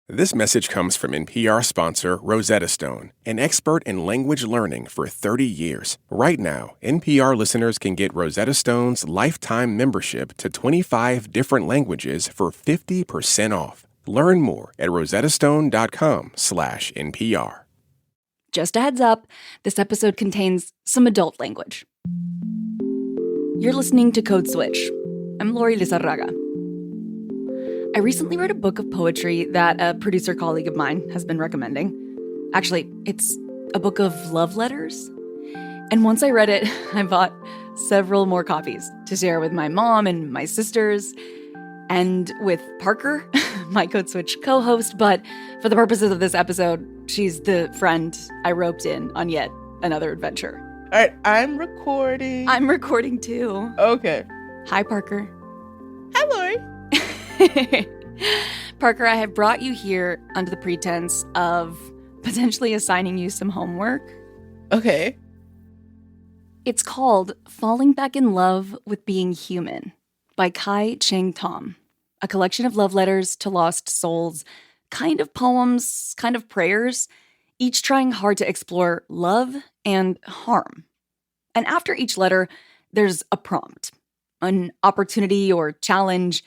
This message comes from NPR sponsor Rosetta Stone, an expert in language learning for 30 years. Right now, NPR listeners can get Rosetta Stone's lifetime membership to 25 different languages for 50% off. Learn more at rosettastone.com/NPR. Just a heads up, this episode contains some adult language. You're listening to Code Switch. I'm Lori Lizarraga. I recently read a book of poetry that a producer colleague of mine has been recommending. Actually, it's a book of love letters. And once I read it, I bought several more copies to share with my mom and my sisters and with Parker, my Code Switch co-host. But for the purposes of this episode, she's the friend I roped in on yet another adventure. All right, I'm recording. I'm recording too. Okay. Hi, Parker. Hi, Lori. Parker, I have brought you here under the pretense of potentially assigning you some homework. Okay. It's called Falling Back in Love with Being Human by Cheng Thom, a collection of love letters to lost souls, kind of poems, kind of prayers, each trying hard to explore love and harm. And after each letter, there's a prompt, an opportunity or challenge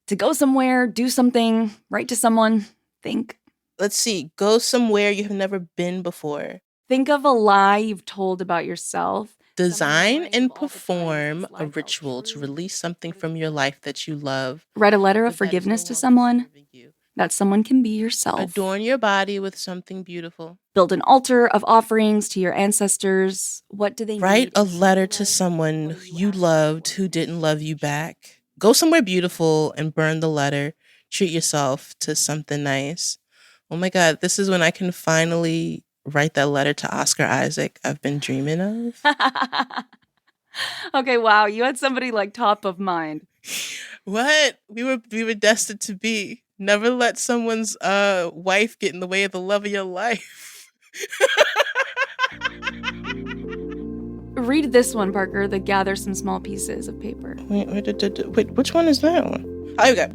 to go somewhere, do something, write to someone, think. Let's see. Go somewhere you have never been before. Think of a lie you've told about yourself. Design and perform a ritual to release something from your life that you love. Write a letter of forgiveness to someone. That someone can be yourself. Adorn your body with something beautiful. Build an altar of offerings to your ancestors. What do they need? Write a letter to someone you loved who didn't love you back. Go somewhere beautiful and burn the letter. Treat yourself to something nice. Oh my God, this is when I can finally write that letter to Oscar Isaac I've been dreaming of. Okay, wow, you had somebody like top of mind. What? We were destined to be. Never let someone's wife get in the way of the love of your life. Read this one, Parker, that gather some small pieces of paper. Wait, which one is that one? Oh, here we go.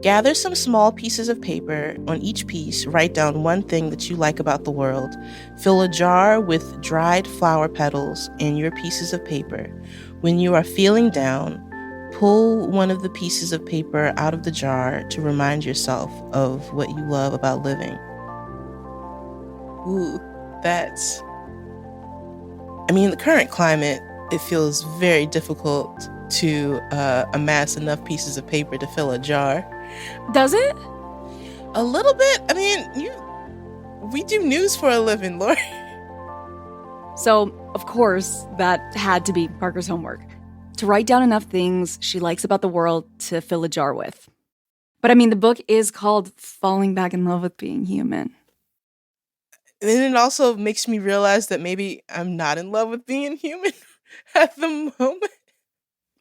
Gather some small pieces of paper. On each piece, write down one thing that you like about the world. Fill a jar with dried flower petals and your pieces of paper. When you are feeling down, pull one of the pieces of paper out of the jar to remind yourself of what you love about living. Ooh, that's... I mean, in the current climate, it feels very difficult to amass enough pieces of paper to fill a jar. Does it? A little bit. I mean, we do news for a living, Lori. So, of course, that had to be Parker's homework. To write down enough things she likes about the world to fill a jar with. But I mean, the book is called Falling Back in Love with Being Human. And then it also makes me realize that maybe I'm not in love with being human at the moment.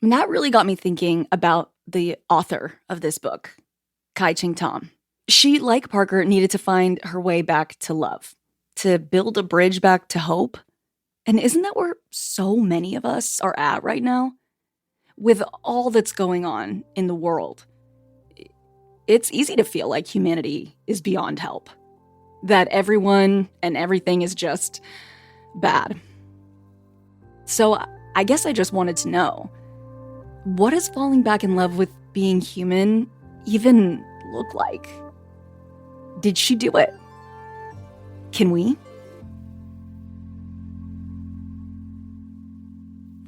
And that really got me thinking about the author of this book, Cheng Thom. She, like Parker, needed to find her way back to love, to build a bridge back to hope. And isn't that where so many of us are at right now? With all that's going on in the world, it's easy to feel like humanity is beyond help. That everyone and everything is just bad. So I guess I just wanted to know, what does falling back in love with being human even look like? Did she do it? Can we?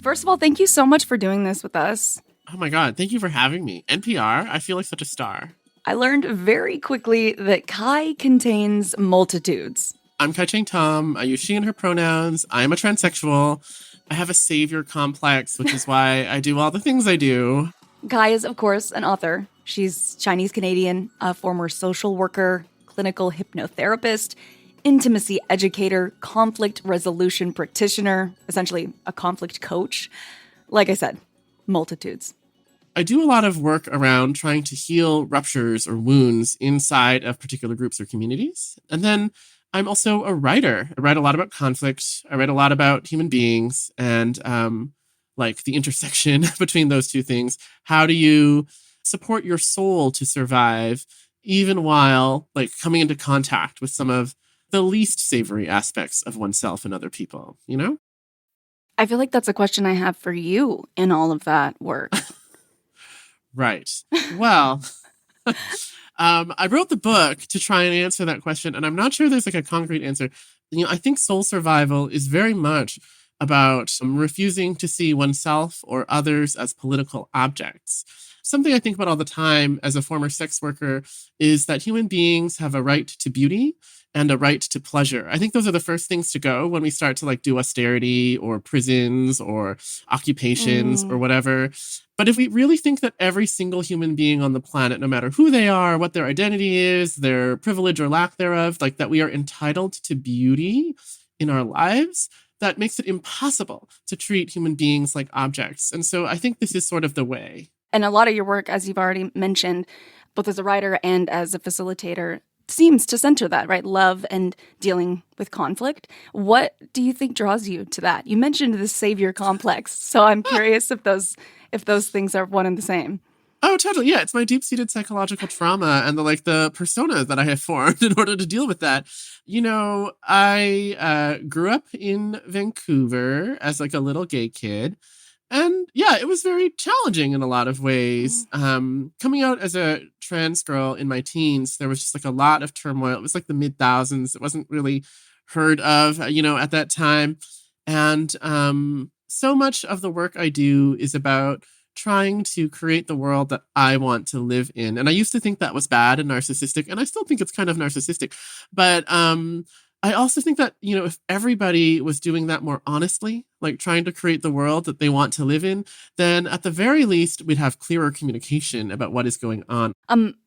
First of all, thank you so much for doing this with us. Oh my God, thank you for having me. NPR, I feel like such a star. I learned very quickly that Kai contains multitudes. I'm Cheng Thom. I use she and her pronouns. I am a transsexual. I have a savior complex, which is why I do all the things I do. Kai is, of course, an author. She's Chinese-Canadian, a former social worker, clinical hypnotherapist, intimacy educator, conflict resolution practitioner, essentially a conflict coach. Like I said, multitudes. I do a lot of work around trying to heal ruptures or wounds inside of particular groups or communities. And then I'm also a writer. I write a lot about conflict. I write a lot about human beings and like the intersection between those two things. How do you support your soul to survive even while like coming into contact with some of the least savory aspects of oneself and other people, you know? I feel like that's a question I have for you in all of that work. Right. Well, I wrote the book to try and answer that question, and I'm not sure there's like a concrete answer. You know, I think soul survival is very much about refusing to see oneself or others as political objects. Something I think about all the time as a former sex worker is that human beings have a right to beauty and a right to pleasure. I think those are the first things to go when we start to like do austerity or prisons or occupations or whatever. But if we really think that every single human being on the planet, no matter who they are, what their identity is, their privilege or lack thereof, like that we are entitled to beauty in our lives, that makes it impossible to treat human beings like objects. And so I think this is sort of the way. And a lot of your work, as you've already mentioned, both as a writer and as a facilitator, seems to center that, right? Love and dealing with conflict. What do you think draws you to that? You mentioned the savior complex, so I'm curious if those things are one and the same. Oh, totally. Yeah, it's my deep-seated psychological trauma and the persona that I have formed in order to deal with that. You know, I grew up in Vancouver as like a little gay kid. And yeah, it was very challenging in a lot of ways. Coming out as a trans girl in my teens, there was just like a lot of turmoil. It was like the mid thousands. It wasn't really heard of, at that time. And so much of the work I do is about trying to create the world that I want to live in. And I used to think that was bad and narcissistic, and I still think it's kind of narcissistic. But I also think that, if everybody was doing that more honestly, like trying to create the world that they want to live in, then at the very least, we'd have clearer communication about what is going on.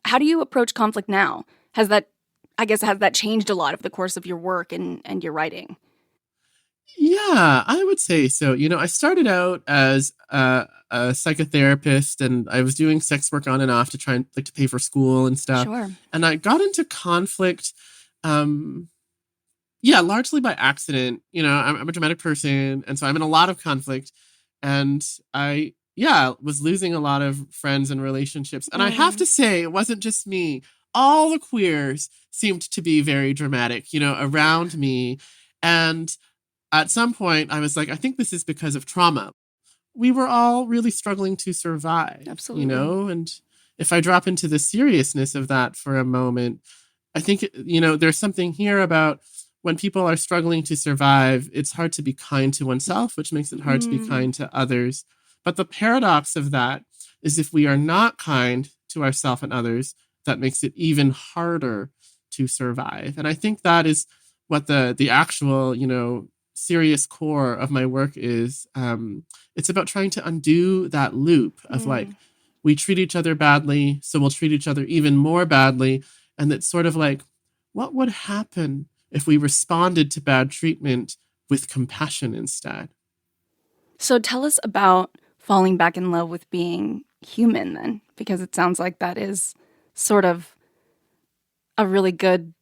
How do you approach conflict now? Has that changed a lot over the course of your work and your writing? Yeah, I would say so. I started out as a psychotherapist, and I was doing sex work on and off to try and like to pay for school and stuff. Sure. And I got into conflict, largely by accident. I'm a dramatic person, and so I'm in a lot of conflict, and I was losing a lot of friends and relationships. And I have to say, it wasn't just me. All the queers seemed to be very dramatic, around me. And at some point, I was like, I think this is because of trauma. We were all really struggling to survive. Absolutely. And if I drop into the seriousness of that for a moment, I think, there's something here about when people are struggling to survive, it's hard to be kind to oneself, which makes it hard to be kind to others. But the paradox of that is if we are not kind to ourselves and others, that makes it even harder to survive. And I think that is what the actual, serious core of my work is. It's about trying to undo that loop of like, we treat each other badly, so we'll treat each other even more badly. And it's sort of like, what would happen if we responded to bad treatment with compassion instead? So tell us about falling back in love with being human then, because it sounds like that is sort of a really good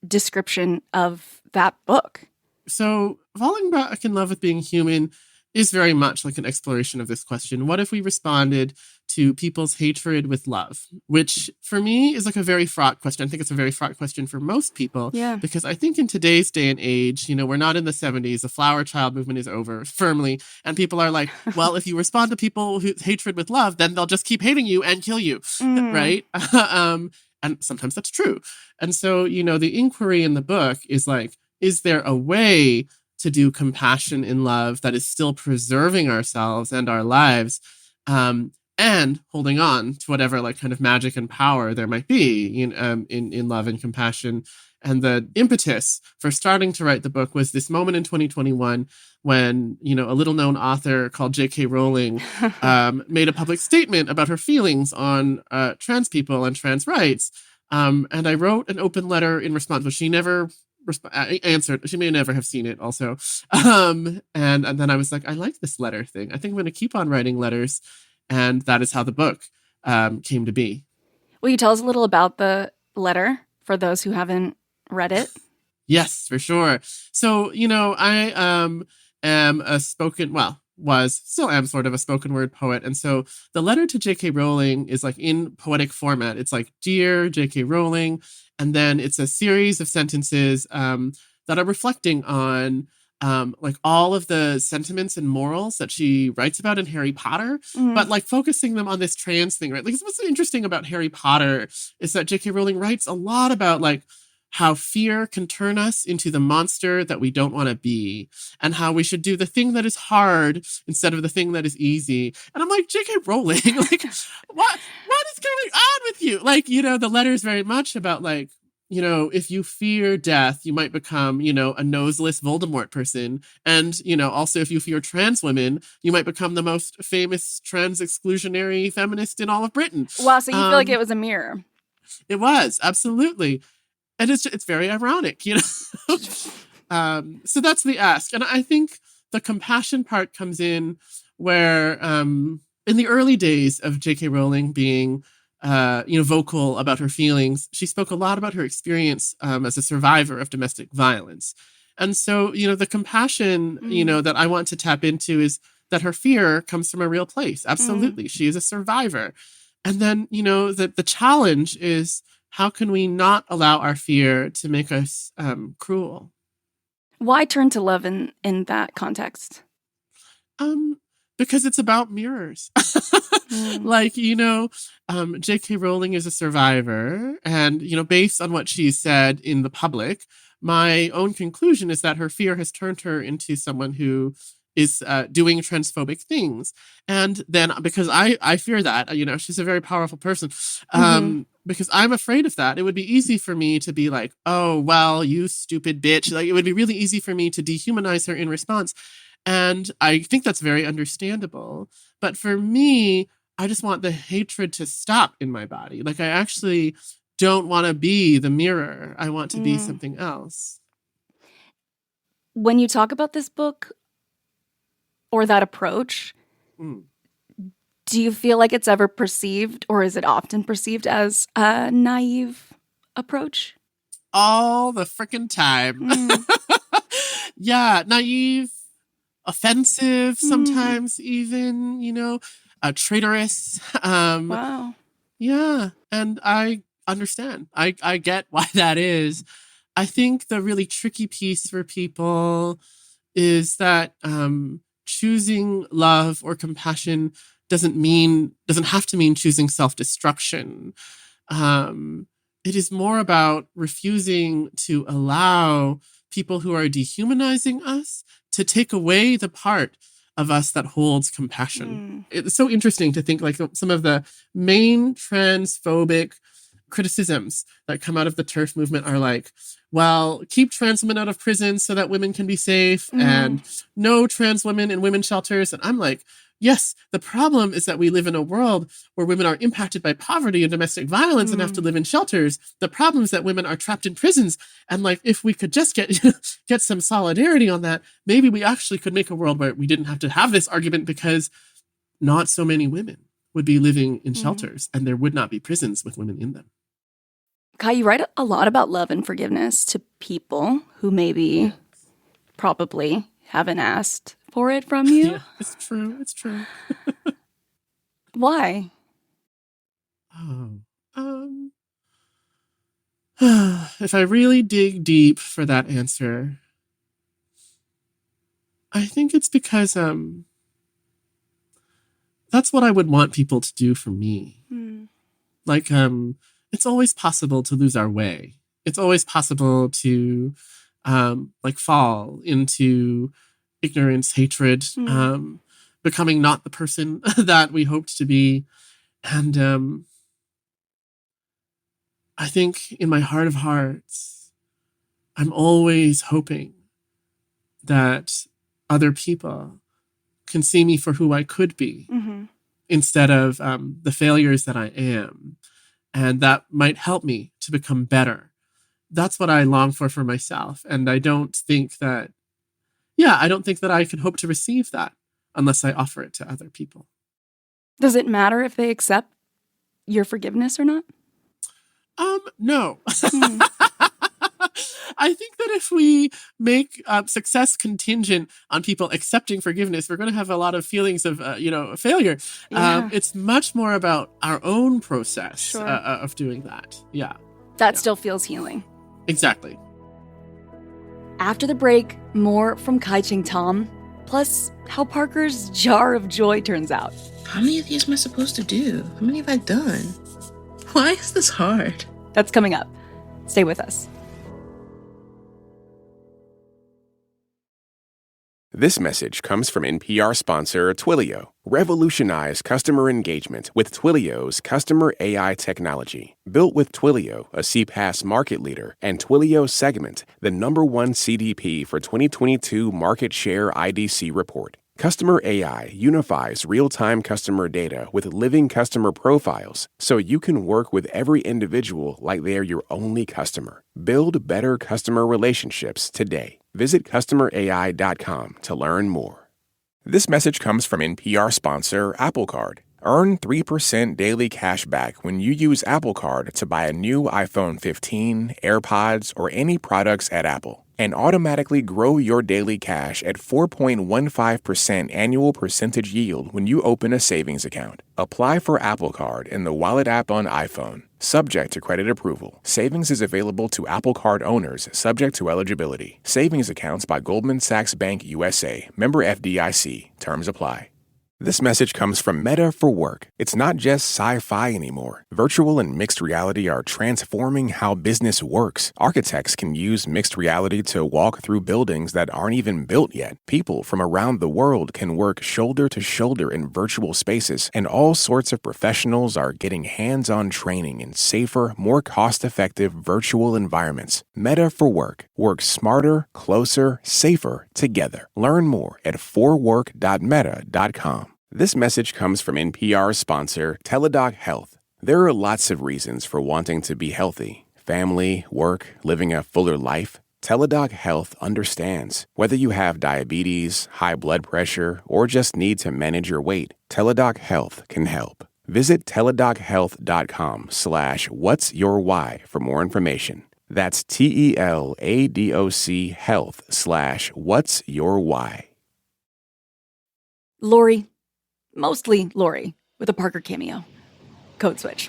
description of that book. So falling back in love with being human is very much like an exploration of this question. What if we responded to people's hatred with love? Which for me is like a very fraught question. I think it's a very fraught question for most people. Yeah. Because I think in today's day and age, we're not in the 70s. The flower child movement is over firmly. And people are like, well, if you respond to people's hatred with love, then they'll just keep hating you and kill you. Right? And sometimes that's true. And so, the inquiry in the book is like, is there a way to do compassion in love that is still preserving ourselves and our lives, and holding on to whatever like kind of magic and power there might be in love and compassion? And the impetus for starting to write the book was this moment in 2021 when, a little known author called J.K. Rowling made a public statement about her feelings on trans people and trans rights. And I wrote an open letter in response, but she never answered. She may never have seen it also. And then I was like, I like this letter thing. I think I'm going to keep on writing letters. And that is how the book came to be. Will you tell us a little about the letter for those who haven't read it? Yes, for sure. So, I am a still am sort of a spoken word poet. And so the letter to J.K. Rowling is like in poetic format. It's like, Dear J.K. Rowling. And then it's a series of sentences that are reflecting on like all of the sentiments and morals that she writes about in Harry Potter, but like focusing them on this trans thing, right? Like what's interesting about Harry Potter is that J.K. Rowling writes a lot about like how fear can turn us into the monster that we don't want to be, and how we should do the thing that is hard instead of the thing that is easy. And I'm like, J.K. Rowling, like, what is going on with you? Like, you know, the letter is very much about like, you know, if you fear death, you might become, you know, a noseless Voldemort person. And, you know, also if you fear trans women, you might become the most famous trans exclusionary feminist in all of Britain. Wow, so you feel like it was a mirror. It was, absolutely. And it's very ironic, you know? So that's the ask. And I think the compassion part comes in where in the early days of J.K. Rowling being, you know, vocal about her feelings, she spoke a lot about her experience as a survivor of domestic violence. And so, you know, the compassion, you know, that I want to tap into is that her fear comes from a real place. Absolutely. She is a survivor. And then, you know, that the challenge is, how can we not allow our fear to make us cruel? Why turn to love in that context? Because it's about mirrors. Like, you know, J.K. Rowling is a survivor. And, you know, based on what she's said in the public, my own conclusion is that her fear has turned her into someone who is doing transphobic things. And then because I fear that, you know, she's a very powerful person. Because I'm afraid of that. It would be easy for me to be like, oh, well, you stupid bitch. Like, it would be really easy for me to dehumanize her in response. And I think that's very understandable. But for me, I just want the hatred to stop in my body. Like, I actually don't want to be the mirror. I want to be something else. When you talk about this book or that approach, do you feel like it's ever perceived, or is it often perceived as a naive approach? All the freaking time. Yeah, naive, offensive sometimes even, you know, traitorous. Wow. Yeah, and I understand. I get why that is. I think the really tricky piece for people is that choosing love or compassion doesn't have to mean choosing self-destruction. It is more about refusing to allow people who are dehumanizing us to take away the part of us that holds compassion. It's so interesting to think like some of the main transphobic criticisms that come out of the TERF movement are like, well, keep trans women out of prison so that women can be safe, and no trans women in women's shelters. And I'm like, yes, the problem is that we live in a world where women are impacted by poverty and domestic violence and have to live in shelters. The problem is that women are trapped in prisons. And like, if we could just get some solidarity on that, maybe we actually could make a world where we didn't have to have this argument, because not so many women would be living in shelters and there would not be prisons with women in them. Kai, you write a lot about love and forgiveness to people who maybe probably haven't asked for it from you. Yeah, it's true. It's true. Why? If I really dig deep for that answer, I think it's because that's what I would want people to do for me. Like, it's always possible to lose our way. It's always possible to like fall into ignorance, hatred, becoming not the person that we hoped to be. And I think in my heart of hearts, I'm always hoping that other people can see me for who I could be instead of the failures that I am. And that might help me to become better. That's what I long for myself. And I don't think that I can hope to receive that unless I offer it to other people. Does it matter if they accept your forgiveness or not? No. I think that if we make success contingent on people accepting forgiveness. We're going to have a lot of feelings of, failure. Yeah. It's much more about our own process Sure. of doing that. Yeah, That still feels healing. exactly. After the break, more from Cheng Thom, plus how Parker's jar of joy turns out. How many of these am I supposed to do? How many have I done? Why is this hard? That's coming up. Stay with us. This message comes from NPR sponsor Twilio. Revolutionize customer engagement with Twilio's customer AI technology. Built with Twilio, a CPaaS market leader, and Twilio Segment, the #1 CDP for 2022 Market Share IDC report. Customer AI unifies real-time customer data with living customer profiles so you can work with every individual like they're your only customer. Build better customer relationships today. Visit customerai.com to learn more. This message comes from NPR sponsor Apple Card. Earn 3% daily cash back when you use Apple Card to buy a new iPhone 15, AirPods, or any products at Apple. And automatically grow your daily cash at 4.15% annual percentage yield when you open a savings account. Apply for Apple Card in the Wallet app on iPhone. Subject to credit approval. Savings is available to Apple Card owners subject to eligibility. Savings accounts by Goldman Sachs Bank USA. Member FDIC. Terms apply. This message comes from Meta for Work. It's not just sci-fi anymore. Virtual and mixed reality are transforming how business works. Architects can use mixed reality to walk through buildings that aren't even built yet. People from around the world can work shoulder to shoulder in virtual spaces, and all sorts of professionals are getting hands-on training in safer, more cost-effective virtual environments. Meta for Work. Work smarter, closer, safer together. Learn more at forwork.meta.com. This message comes from NPR sponsor Teladoc Health. There are lots of reasons for wanting to be healthy. Family, work, living a fuller life. Teladoc Health understands. Whether you have diabetes, high blood pressure, or just need to manage your weight, Teladoc Health can help. Visit teladochealth.com/what's your why for more information. That's TELADOC health/what's your why. Lori. Mostly Lori, with a Parker cameo. Code switch.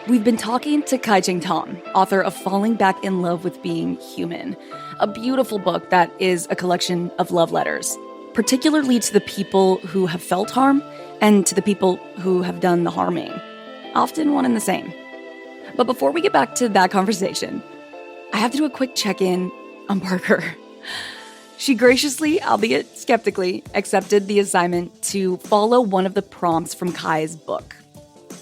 We've been talking to Cheng Thom, author of Falling Back in Love with Being Human, a beautiful book that is a collection of love letters, particularly to the people who have felt harm and to the people who have done the harming, often one and the same. But before we get back to that conversation, I have to do a quick check-in on Parker. She graciously, albeit skeptically, accepted the assignment to follow one of the prompts from Kai's book,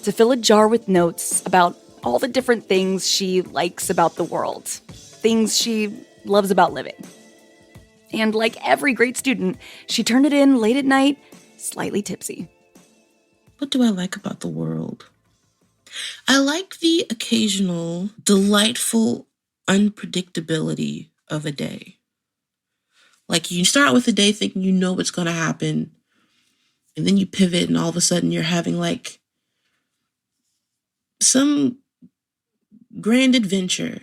to fill a jar with notes about all the different things she likes about the world, things she loves about living. And like every great student, she turned it in late at night, slightly tipsy. What do I like about the world? I like the occasional, delightful unpredictability of a day. Like you start with the day thinking you know what's going to happen, and then you pivot and all of a sudden you're having like some grand adventure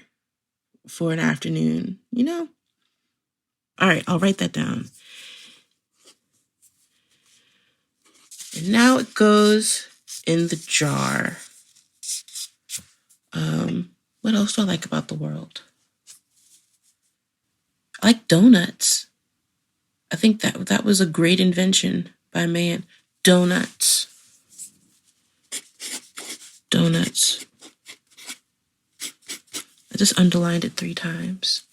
for an afternoon, you know? All right, I'll write that down. And now it goes in the jar. What else do I like about the world? I like donuts. I think that was a great invention by man. Donuts. Donuts. I just underlined it 3 times.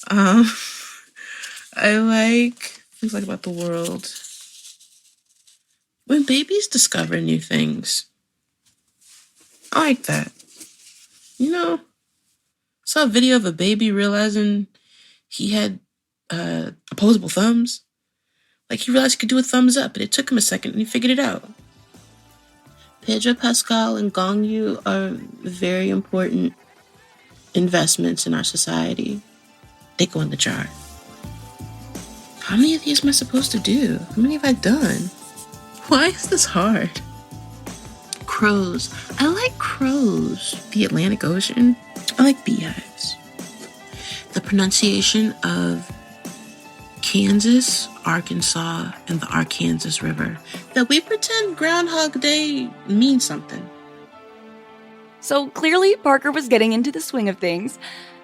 I like things like about the world. When babies discover new things. I like that. You know, saw a video of a baby realizing he had opposable thumbs. Like he realized he could do a thumbs up, but it took him a second and he figured it out. Pedro Pascal and Gong Yu are very important investments in our society. They go in the jar. How many of these am I supposed to do? How many have I done? Why is this hard? Crows. I like crows. The Atlantic Ocean. I like beehives. the pronunciation of Kansas, Arkansas, and the Arkansas River, that we pretend Groundhog Day means something. So clearly, Parker was getting into the swing of things.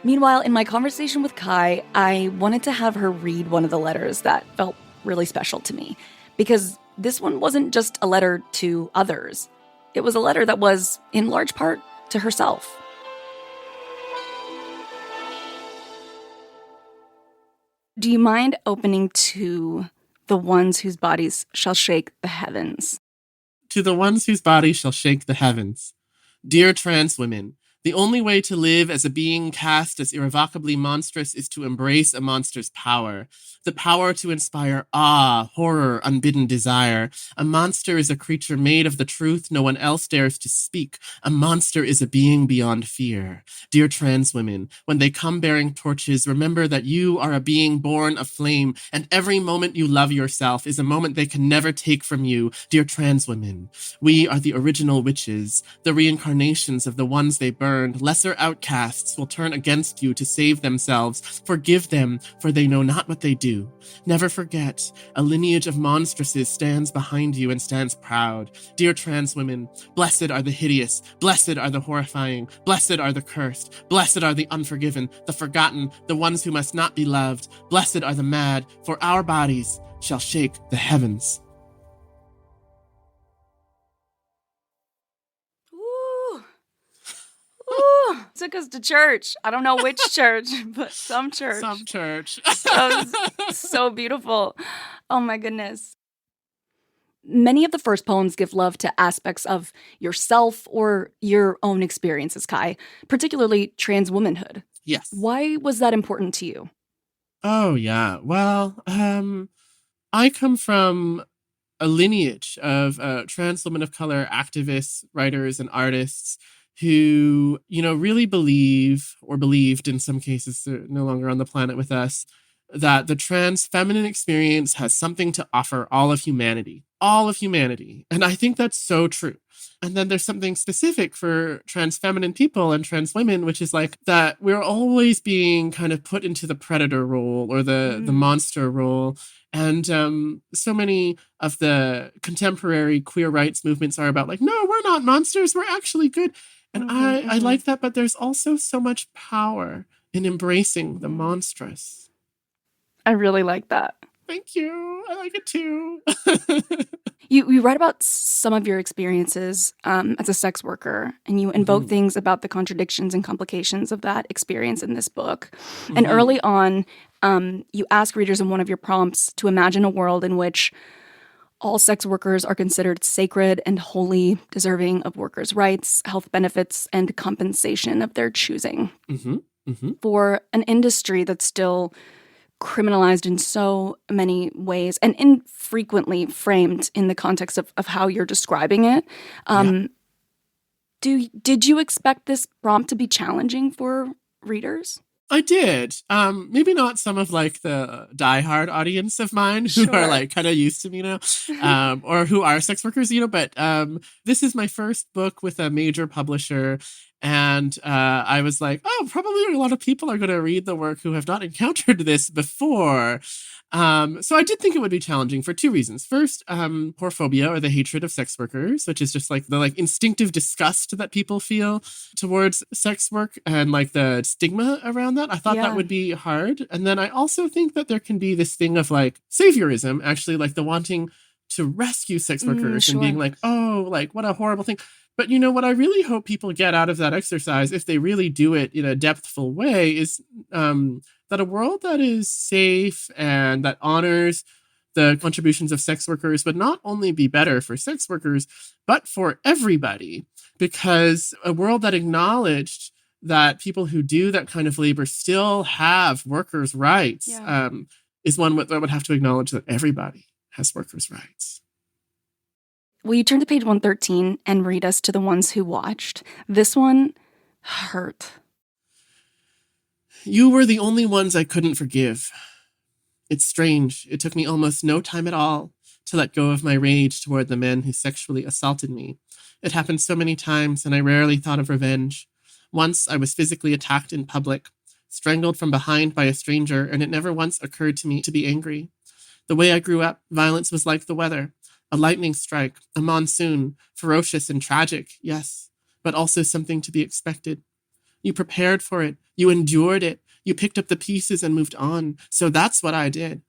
Meanwhile, in my conversation with Kai, I wanted to have her read one of the letters that felt really special to me, because this one wasn't just a letter to others. It was a letter that was, in large part, to herself. Do you mind opening to the ones whose bodies shall shake the heavens? To the ones whose bodies shall shake the heavens. Dear trans women, the only way to live as a being cast as irrevocably monstrous is to embrace a monster's power. The power to inspire awe, horror, unbidden desire. A monster is a creature made of the truth no one else dares to speak. A monster is a being beyond fear. Dear trans women, when they come bearing torches, remember that you are a being born of flame, and every moment you love yourself is a moment they can never take from you. Dear trans women, we are the original witches, the reincarnations of the ones they burned. Lesser outcasts will turn against you to save themselves. Forgive them, for they know not what they do. Never forget, a lineage of monstresses stands behind you and stands proud. Dear trans women, blessed are the hideous, blessed are the horrifying, blessed are the cursed, blessed are the unforgiven, the forgotten, the ones who must not be loved. Blessed are the mad, for our bodies shall shake the heavens. Ooh, took us to church. I don't know which church, but some church. Some church. So beautiful. Oh my goodness. Many of the first poems give love to aspects of yourself or your own experiences, Kai, particularly trans womanhood. Yes. Why was that important to you? Oh, yeah. Well, I come from a lineage of trans women of color activists, writers, and artists who, really believe, or believed in some cases, they're no longer on the planet with us, that the trans feminine experience has something to offer all of humanity. All of humanity. And I think that's so true. And then there's something specific for trans feminine people and trans women, which is like that we're always being kind of put into the predator role or the monster role. And so many of the contemporary queer rights movements are about like, no, we're not monsters. We're actually good. And I like that. But there's also so much power in embracing the monstrous. I really like that. Thank you. I like it too. You write about some of your experiences as a sex worker, and you invoke things about the contradictions and complications of that experience in this book. And early on, you ask readers in one of your prompts to imagine a world in which all sex workers are considered sacred and holy, deserving of workers' rights, health benefits, and compensation of their choosing. For an industry that's still criminalized in so many ways and infrequently framed in the context of how you're describing it. Did you expect this prompt to be challenging for readers? I did. Maybe not some of like the diehard audience of mine who are like kind of used to me now, or who are sex workers, but this is my first book with a major publisher. And I was like, oh, probably a lot of people are going to read the work who have not encountered this before. So I did think it would be challenging for two reasons. First, whorephobia, or the hatred of sex workers, which is just like the instinctive disgust that people feel towards sex work and like the stigma around that. I thought that would be hard. And then I also think that there can be this thing of like saviorism, actually, like the wanting to rescue sex workers and being like, oh, like what a horrible thing. But what I really hope people get out of that exercise, if they really do it in a depthful way, is that a world that is safe and that honors the contributions of sex workers would not only be better for sex workers, but for everybody. Because a world that acknowledged that people who do that kind of labor still have workers' rights is one that would have to acknowledge that everybody has workers' rights. Will you turn to page 113 and read us to the ones who watched? This one hurt. You were the only ones I couldn't forgive. It's strange. It took me almost no time at all to let go of my rage toward the men who sexually assaulted me. It happened so many times, and I rarely thought of revenge. Once I was physically attacked in public. strangled from behind by a stranger, and it never once occurred to me to be angry. The way I grew up, violence was like the weather. A lightning strike, a monsoon, ferocious and tragic, yes, but also something to be expected. You prepared for it. You endured it. You picked up the pieces and moved on. So that's what I did.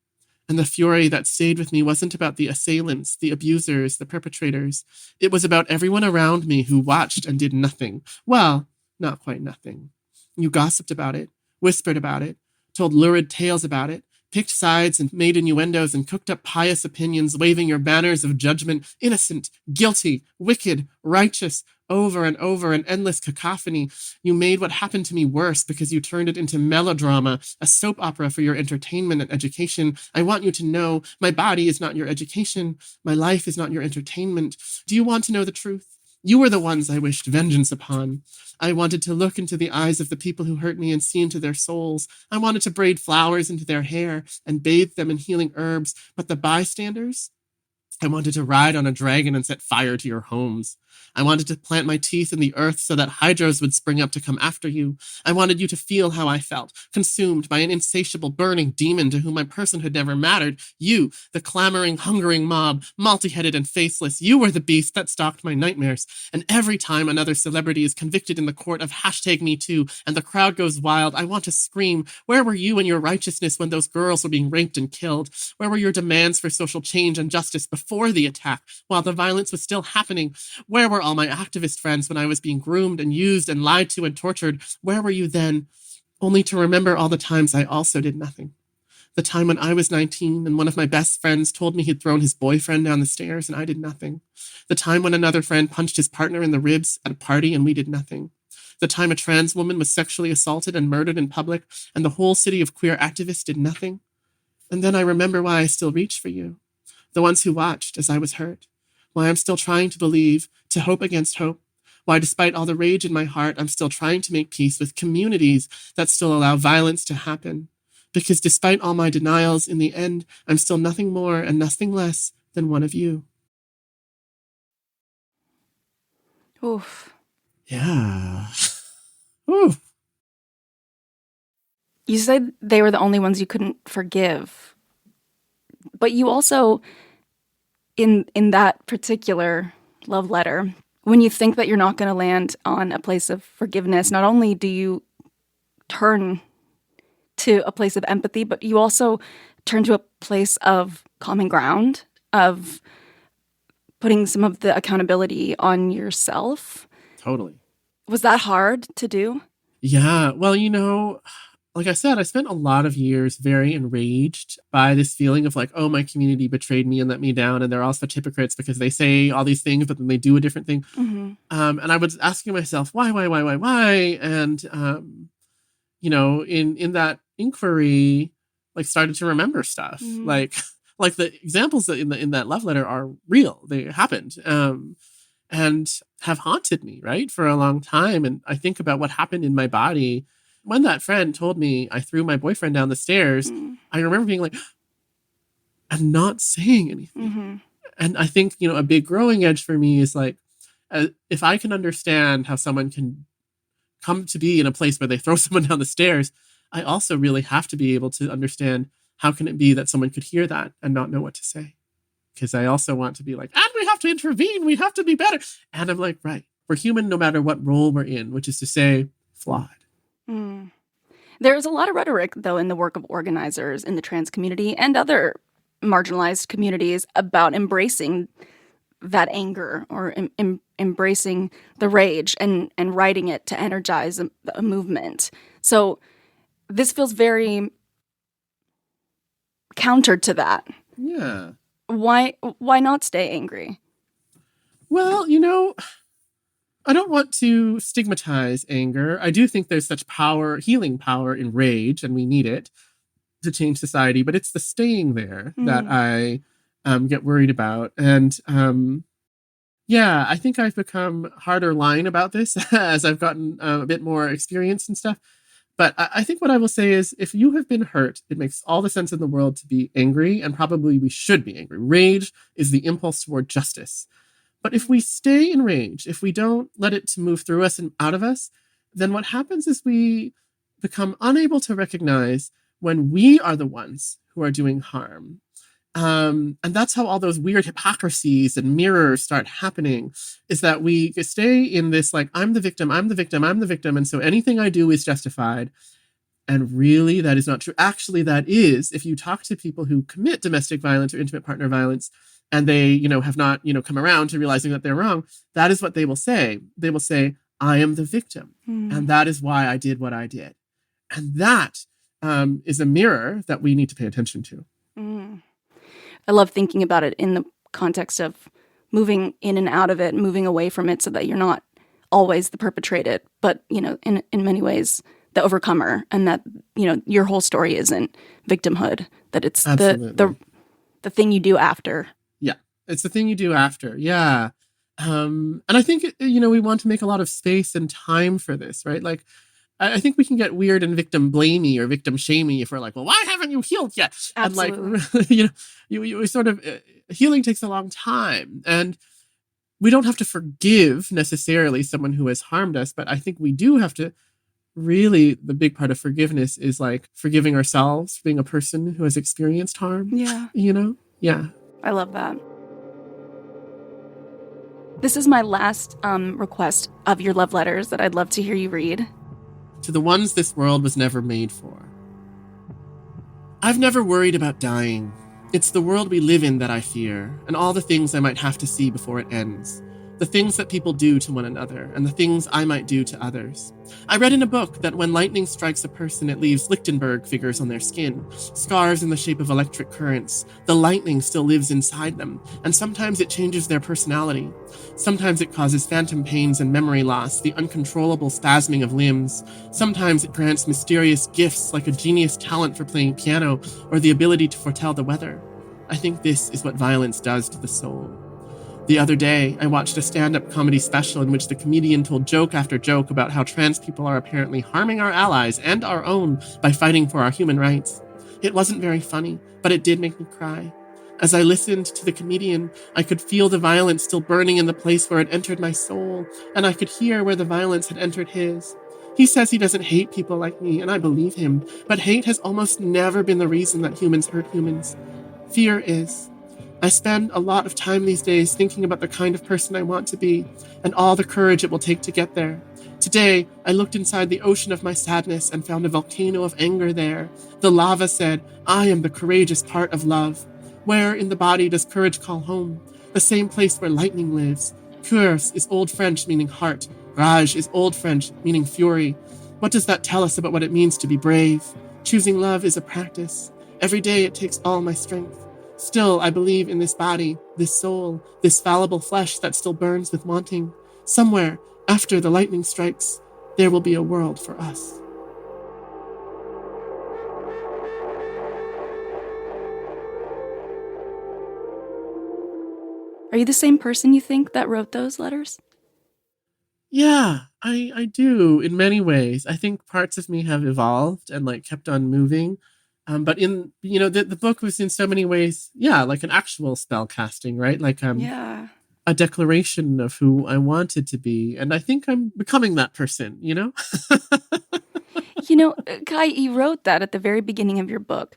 And the fury that stayed with me wasn't about the assailants, the abusers, the perpetrators. It was about everyone around me who watched and did nothing. Well, not quite nothing. You gossiped about it, whispered about it, told lurid tales about it, picked sides and made innuendos and cooked up pious opinions, waving your banners of judgment, innocent, guilty, wicked, righteous, over and over, an endless cacophony. You made what happened to me worse because you turned it into melodrama, a soap opera for your entertainment and education. I want you to know my body is not your education. My life is not your entertainment. Do you want to know the truth? You were the ones I wished vengeance upon. I wanted to look into the eyes of the people who hurt me and see into their souls. I wanted to braid flowers into their hair and bathe them in healing herbs. But the bystanders? I wanted to ride on a dragon and set fire to your homes. I wanted to plant my teeth in the earth so that hydras would spring up to come after you. I wanted you to feel how I felt, consumed by an insatiable, burning demon to whom my personhood never mattered. You, the clamoring, hungering mob, multi-headed and faceless, you were the beast that stalked my nightmares. And every time another celebrity is convicted in the court of #MeToo and the crowd goes wild, I want to scream, where were you and your righteousness when those girls were being raped and killed? Where were your demands for social change and justice before the attack, while the violence was still happening? Where were all my activist friends when I was being groomed and used and lied to and tortured? Where were you then? Only to remember all the times I also did nothing. The time when I was 19 and one of my best friends told me he'd thrown his boyfriend down the stairs and I did nothing. The time when another friend punched his partner in the ribs at a party and we did nothing. The time a trans woman was sexually assaulted and murdered in public and the whole city of queer activists did nothing. And then I remember why I still reach for you. The ones who watched as I was hurt. Why I'm still trying to believe, to hope against hope. Why despite all the rage in my heart, I'm still trying to make peace with communities that still allow violence to happen. Because despite all my denials, in the end, I'm still nothing more and nothing less than one of you. Oof. Yeah. Oof. You said they were the only ones you couldn't forgive. But you also, in that particular love letter, when you think that you're not going to land on a place of forgiveness, not only do you turn to a place of empathy, but you also turn to a place of common ground, of putting some of the accountability on yourself. Totally. Was that hard to do? Yeah. Well, like I said, I spent a lot of years very enraged by this feeling of like, oh, my community betrayed me and let me down. And they're all such hypocrites because they say all these things, but then they do a different thing. Mm-hmm. And I was asking myself, why? And, in that inquiry, like started to remember stuff. Mm-hmm. Like the examples that in that love letter are real. They happened. And have haunted me, right, for a long time. And I think about what happened in my body when that friend told me I threw my boyfriend down the stairs. Mm-hmm. I remember being like, I'm not saying anything. Mm-hmm. And I think, a big growing edge for me is like, if I can understand how someone can come to be in a place where they throw someone down the stairs, I also really have to be able to understand how can it be that someone could hear that and not know what to say. Because I also want to be like, and we have to intervene, we have to be better. And I'm like, right, we're human no matter what role we're in, which is to say, flawed. Mm. There's a lot of rhetoric, though, in the work of organizers in the trans community and other marginalized communities about embracing that anger or embracing the rage and writing it to energize a movement. So this feels very counter to that. Yeah. Why not stay angry? Well, I don't want to stigmatize anger. I do think there's such power, healing power in rage, and we need it to change society. But it's the staying there that I get worried about. And I think I've become harder line about this as I've gotten a bit more experience and stuff. But I think what I will say is if you have been hurt, it makes all the sense in the world to be angry, and probably we should be angry. Rage is the impulse toward justice. But if we stay in rage, if we don't let it to move through us and out of us, then what happens is we become unable to recognize when we are the ones who are doing harm. And that's how all those weird hypocrisies and mirrors start happening, is that we stay in this like, I'm the victim, I'm the victim, I'm the victim. And so anything I do is justified. And really, that is not true. Actually, that is, if you talk to people who commit domestic violence or intimate partner violence, and they, have not, come around to realizing that they're wrong, that is what they will say. They will say, I am the victim. And that is why I did what I did. And that is a mirror that we need to pay attention to. I love thinking about it in the context of moving in and out of it, moving away from it so that you're not always the perpetrated, but, in many ways, the overcomer, and that, your whole story isn't victimhood, that it's the thing you do after. Yeah, it's the thing you do after. Yeah. And I think, we want to make a lot of space and time for this, right? Like, I think we can get weird and victim blamey or victim shamey if we're like, well, why haven't you healed yet? Absolutely. And like, you sort of, healing takes a long time, and we don't have to forgive necessarily someone who has harmed us, but I think we do have to really, the big part of forgiveness is like forgiving ourselves, being a person who has experienced harm. Yeah. Yeah. I love that. This is my last request of your love letters that I'd love to hear you read. To the ones this world was never made for. I've never worried about dying. It's the world we live in that I fear, and all the things I might have to see before it ends. The things that people do to one another, and the things I might do to others. I read in a book that when lightning strikes a person, it leaves Lichtenberg figures on their skin, scars in the shape of electric currents. The lightning still lives inside them, and sometimes it changes their personality. Sometimes it causes phantom pains and memory loss, the uncontrollable spasming of limbs. Sometimes it grants mysterious gifts like a genius talent for playing piano or the ability to foretell the weather. I think this is what violence does to the soul. The other day, I watched a stand-up comedy special in which the comedian told joke after joke about how trans people are apparently harming our allies and our own by fighting for our human rights. It wasn't very funny, but it did make me cry. As I listened to the comedian, I could feel the violence still burning in the place where it entered my soul, and I could hear where the violence had entered his. He says he doesn't hate people like me, and I believe him, but hate has almost never been the reason that humans hurt humans. Fear is. I spend a lot of time these days thinking about the kind of person I want to be and all the courage it will take to get there. Today, I looked inside the ocean of my sadness and found a volcano of anger there. The lava said, I am the courageous part of love. Where in the body does courage call home? The same place where lightning lives. Coeurs is Old French meaning heart. Rage is Old French meaning fury. What does that tell us about what it means to be brave? Choosing love is a practice. Every day it takes all my strength. Still, I believe in this body, this soul, this fallible flesh that still burns with wanting. Somewhere, after the lightning strikes, there will be a world for us. Are you the same person you think that wrote those letters? Yeah, I do in many ways. I think parts of me have evolved and like kept on moving. But in, the book was in so many ways, like an actual spell casting, right? Like a declaration of who I wanted to be. And I think I'm becoming that person, Kai, you wrote that at the very beginning of your book.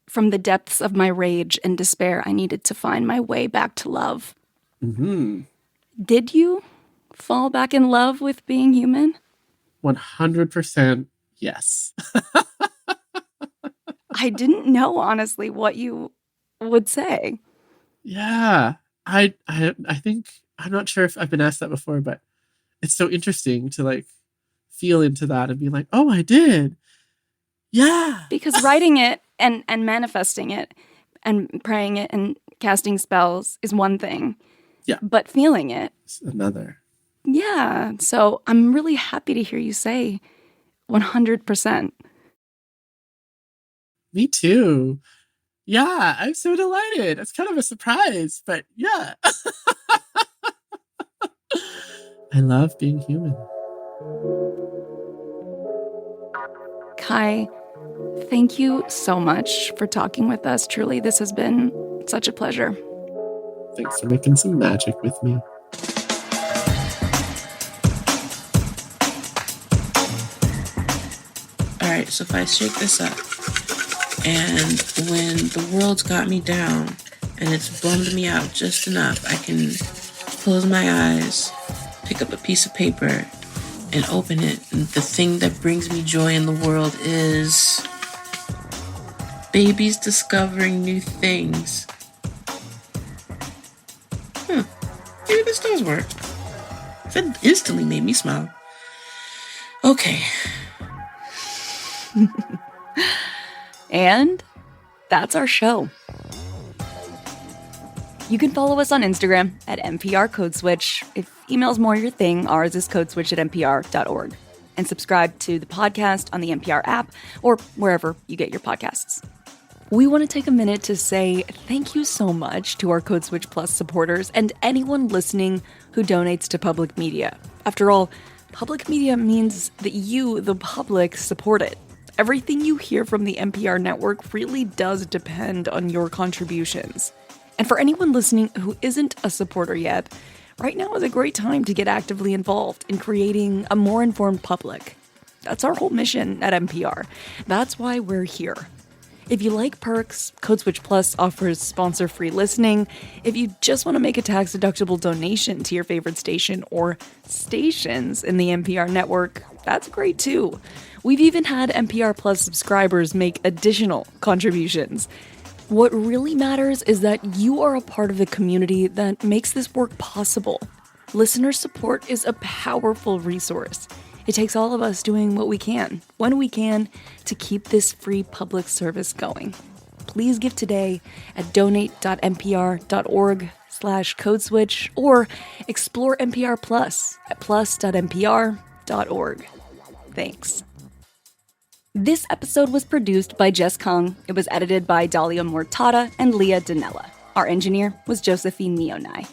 From the depths of my rage and despair, I needed to find my way back to love. Mm-hmm. Did you fall back in love with being human? 100% yes. I didn't know, honestly, what you would say. Yeah, I think, I'm not sure if I've been asked that before, but it's so interesting to like feel into that and be like, oh, I did. Yeah. Because writing it and manifesting it and praying it and casting spells is one thing. Yeah. But feeling it. It's another. Yeah. So I'm really happy to hear you say 100%. Me too. Yeah, I'm so delighted. It's kind of a surprise, but yeah. I love being human. Kai, thank you so much for talking with us. Truly, this has been such a pleasure. Thanks for making some magic with me. right, so if I shake this up, and when the world's got me down and it's bummed me out just enough, I can close my eyes, pick up a piece of paper, and open it. And the thing that brings me joy in the world is babies discovering new things. Maybe this does work. That instantly made me smile. Okay. And that's our show. You can follow us on Instagram at NPR Code Switch. If email's more your thing, ours is codeswitch@npr.org. And subscribe to the podcast on the NPR app or wherever you get your podcasts. We want to take a minute to say thank you so much to our Code Switch Plus supporters and anyone listening who donates to public media. After all, public media means that you, the public, support it. Everything you hear from the NPR network really does depend on your contributions. And for anyone listening who isn't a supporter yet, right now is a great time to get actively involved in creating a more informed public. That's our whole mission at NPR. That's why we're here. If you like perks, Code Switch Plus offers sponsor-free listening. If you just want to make a tax-deductible donation to your favorite station or stations in the NPR network, that's great too. We've even had NPR Plus subscribers make additional contributions. What really matters is that you are a part of the community that makes this work possible. Listener support is a powerful resource. It takes all of us doing what we can, when we can, to keep this free public service going. Please give today at donate.npr.org/codeswitch or explore NPR Plus at plus.npr.org. Thanks. This episode was produced by Jess Kung. It was edited by Dahlia Mortada and Leah Danella. Our engineer was Josephine Neonai.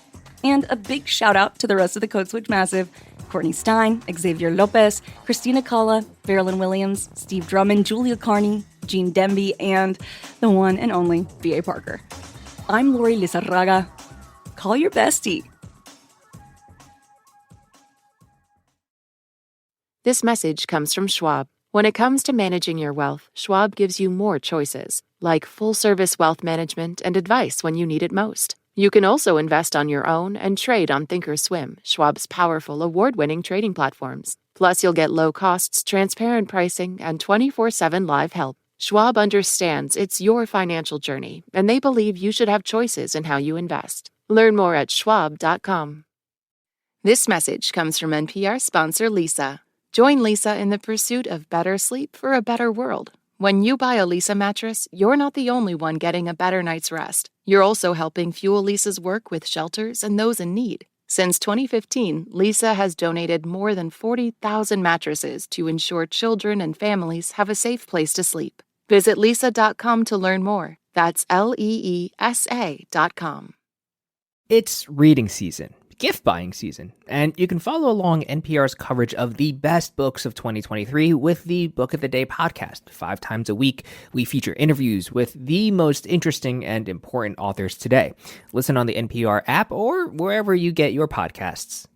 And a big shout out to the rest of the Code Switch Massive: Courtney Stein, Xavier Lopez, Christina Calla, Veralyn Williams, Steve Drummond, Julia Carney, Gene Demby, and the one and only B.A. Parker. I'm Lori Lizarraga. Call your bestie. This message comes from Schwab. When it comes to managing your wealth, Schwab gives you more choices, like full-service wealth management and advice when you need it most. You can also invest on your own and trade on thinkorswim, Schwab's powerful award-winning trading platforms. Plus, you'll get low costs, transparent pricing, and 24/7 live help. Schwab understands it's your financial journey, and they believe you should have choices in how you invest. Learn more at schwab.com. This message comes from NPR sponsor Lisa. Join Lisa in the pursuit of better sleep for a better world. When you buy a Lisa mattress, you're not the only one getting a better night's rest. You're also helping fuel Lisa's work with shelters and those in need. Since 2015, Lisa has donated more than 40,000 mattresses to ensure children and families have a safe place to sleep. Visit lisa.com to learn more. That's LEESA.com. It's reading season, gift buying season, and you can follow along NPR's coverage of the best books of 2023 with the Book of the Day podcast. 5 times a week, we feature interviews with the most interesting and important authors today. Listen on the NPR app or wherever you get your podcasts.